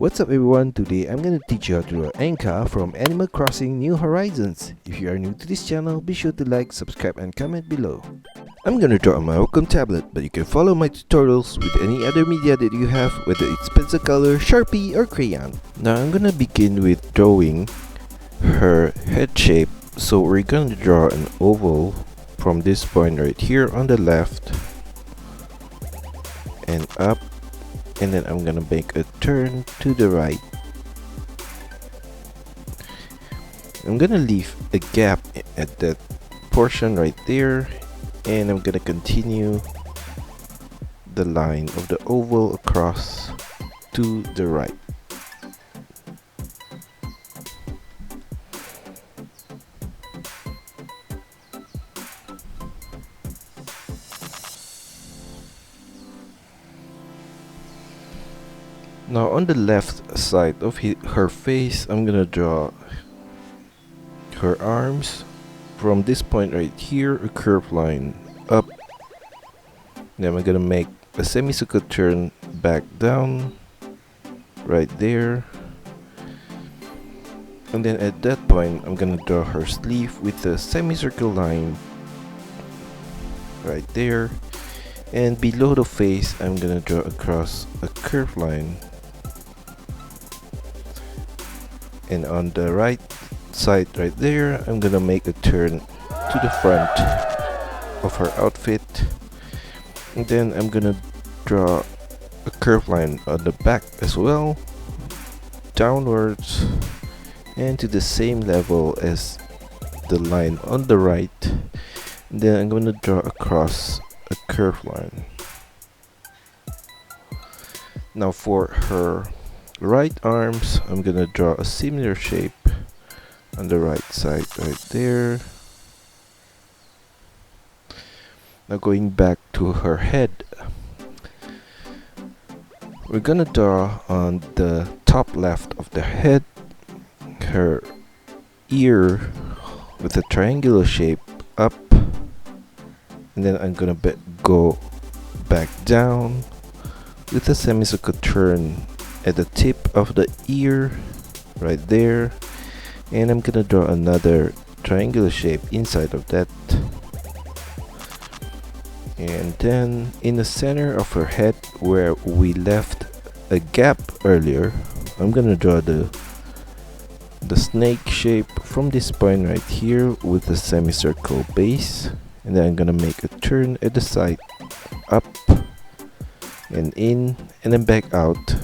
What's up everyone, today I'm gonna teach you how to draw Ankha from Animal Crossing New Horizons. If you are new to this channel, be sure to like, subscribe and comment below. I'm gonna draw on my Wacom tablet, but you can follow my tutorials with any other media that you have, whether it's pencil color, Sharpie or crayon. Now I'm gonna begin with drawing her head shape. So we're gonna draw an oval from this point right here on the left and up, and then I'm gonna make a turn to the right. I'm gonna leave a gap at that portion right there, and I'm gonna continue the line of the oval across to the right. Now on the left side of her face, I'm gonna draw her arms. From this point right here, a curved line up. Then I'm gonna make a semicircle turn back down right there. And then at that point, I'm gonna draw her sleeve with a semicircle line right there. And below the face, I'm gonna draw across a curved line. And on the right side right there, I'm gonna make a turn to the front of her outfit, and then I'm gonna draw a curved line on the back as well, downwards and to the same level as the line on the right. And then I'm gonna draw across a curved line. Now for her right arms, I'm gonna draw a similar shape on the right side right there. Now going back to her head, we're gonna draw on the top left of the head her ear with a triangular shape up, and then I'm gonna go back down with a semicircle turn at the tip of the ear right there, and I'm gonna draw another triangular shape inside of that. And then in the center of her head, where we left a gap earlier, I'm gonna draw the snake shape from this point right here with a semicircle base, and then I'm gonna make a turn at the side up and in, and then back out,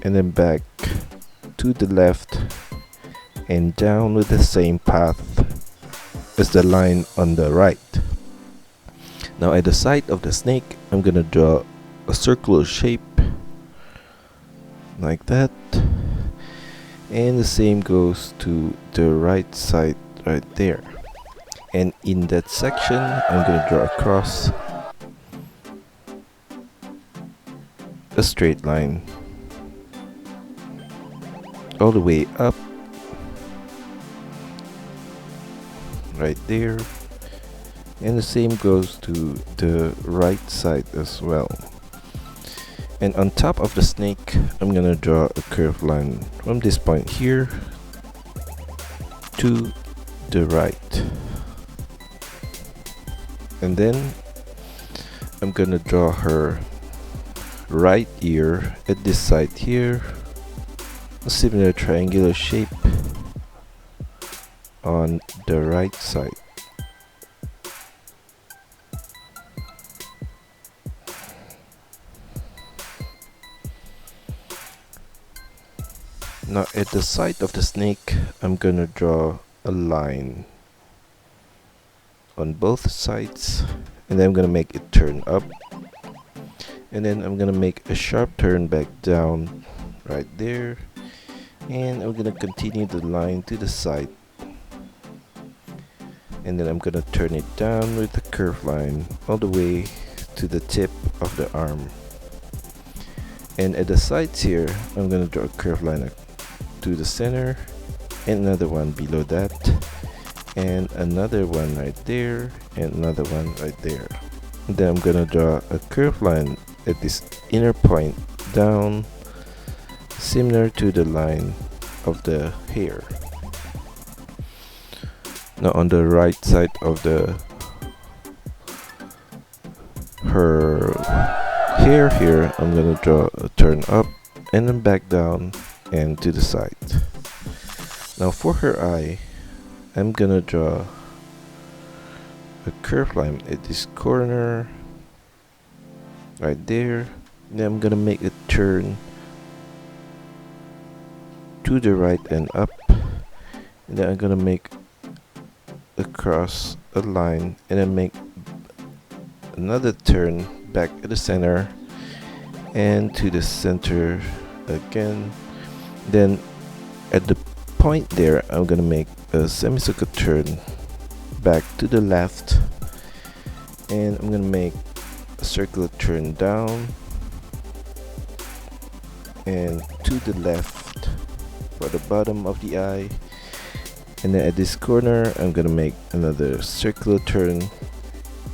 and then back to the left and down with the same path as the line on the right. Now at the side of the snake, I'm gonna draw a circular shape like that, and the same goes to the right side right there. And in that section, I'm gonna draw across a straight line all the way up right there, and the same goes to the right side as well. And on top of the snake, I'm gonna draw a curved line from this point here to the right, and then I'm gonna draw her right ear at this side here, a similar triangular shape on the right side. Now at the side of the snake, I'm gonna draw a line on both sides, and then I'm gonna make it turn up, and then I'm gonna make a sharp turn back down right there, and I'm gonna continue the line to the side, and then I'm gonna turn it down with a curved line all the way to the tip of the arm. And at the sides here, I'm gonna draw a curved line to the center, and another one below that, and another one right there, and another one right there. And then I'm gonna draw a curved line at this inner point down similar to the line of the hair. Now on the right side of her hair here, I'm gonna draw a turn up and then back down and to the side. Now for her eye, I'm gonna draw a curved line at this corner right there. Then I'm gonna make a turn to the right and up, and then I'm gonna make across a line and then make another turn back at the center and to the center again. Then at the point there, I'm gonna make a semicircle turn back to the left, and I'm gonna make a circular turn down and to the left for the bottom of the eye. And then at this corner, I'm gonna make another circular turn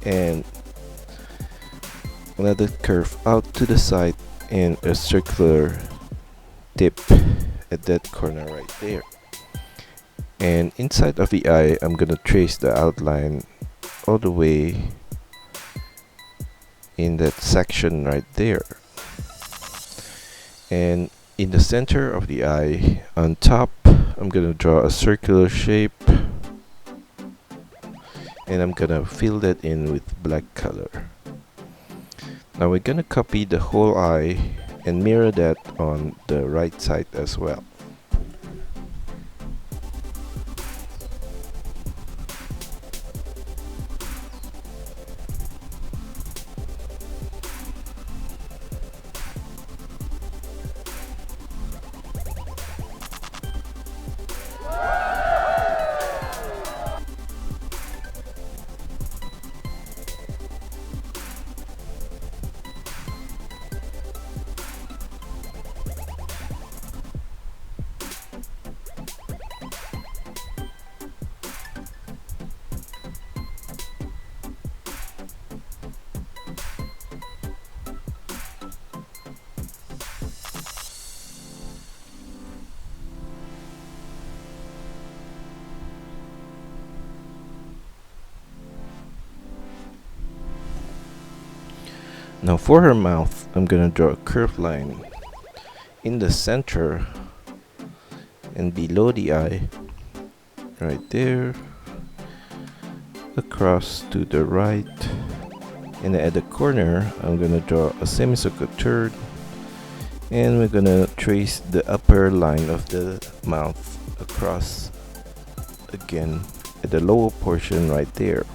and another curve out to the side and a circular dip at that corner right there. And inside of the eye, I'm gonna trace the outline all the way in that section right there. And in the center of the eye, on top, I'm gonna draw a circular shape, and I'm gonna fill that in with black color. Now we're gonna copy the whole eye and mirror that on the right side as well. Now for her mouth, I'm gonna draw a curved line in the center and below the eye, right there, across to the right, and at the corner, I'm gonna draw a semicircle turn, and we're gonna trace the upper line of the mouth across again at the lower portion right there.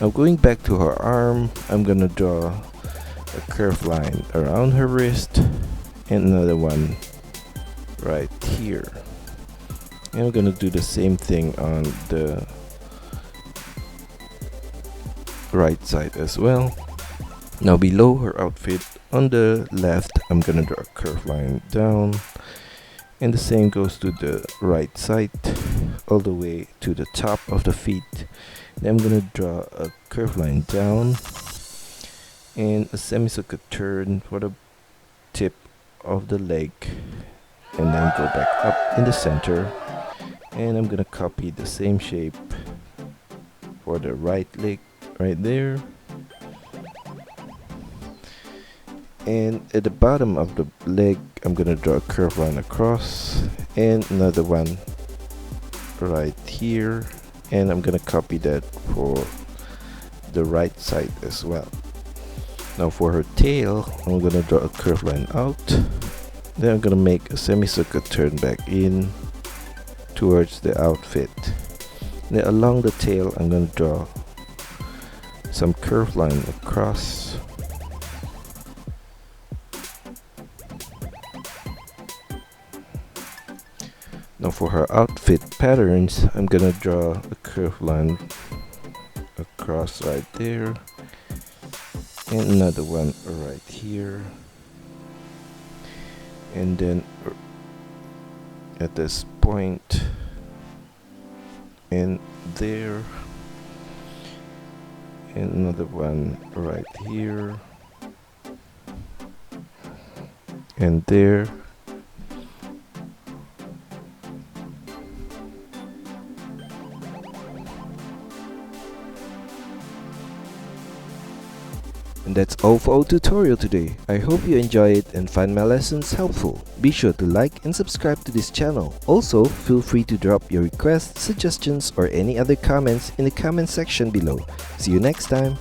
Now going back to her arm, I'm gonna draw a curved line around her wrist and another one right here. And we're gonna do the same thing on the right side as well. Now below her outfit on the left, I'm gonna draw a curved line down, and the same goes to the right side all the way to the top of the feet. Then I'm gonna draw a curved line down and a semicircle turn for the tip of the leg, and then go back up in the center. And I'm gonna copy the same shape for the right leg right there. And at the bottom of the leg, I'm gonna draw a curved line across and another one right here, and I'm gonna copy that for the right side as well. Now for her tail, I'm gonna draw a curved line out, then I'm gonna make a semicircle turn back in towards the outfit. Then along the tail, I'm gonna draw some curved line across. Now for her outfit patterns, I'm gonna draw a curved line across right there, and another one right here, and then at this point and there, and another one right here and there. And that's all for our tutorial today. I hope you enjoy it and find my lessons helpful. Be sure to like and subscribe to this channel. Also, feel free to drop your requests, suggestions, or any other comments in the comment section below. See you next time!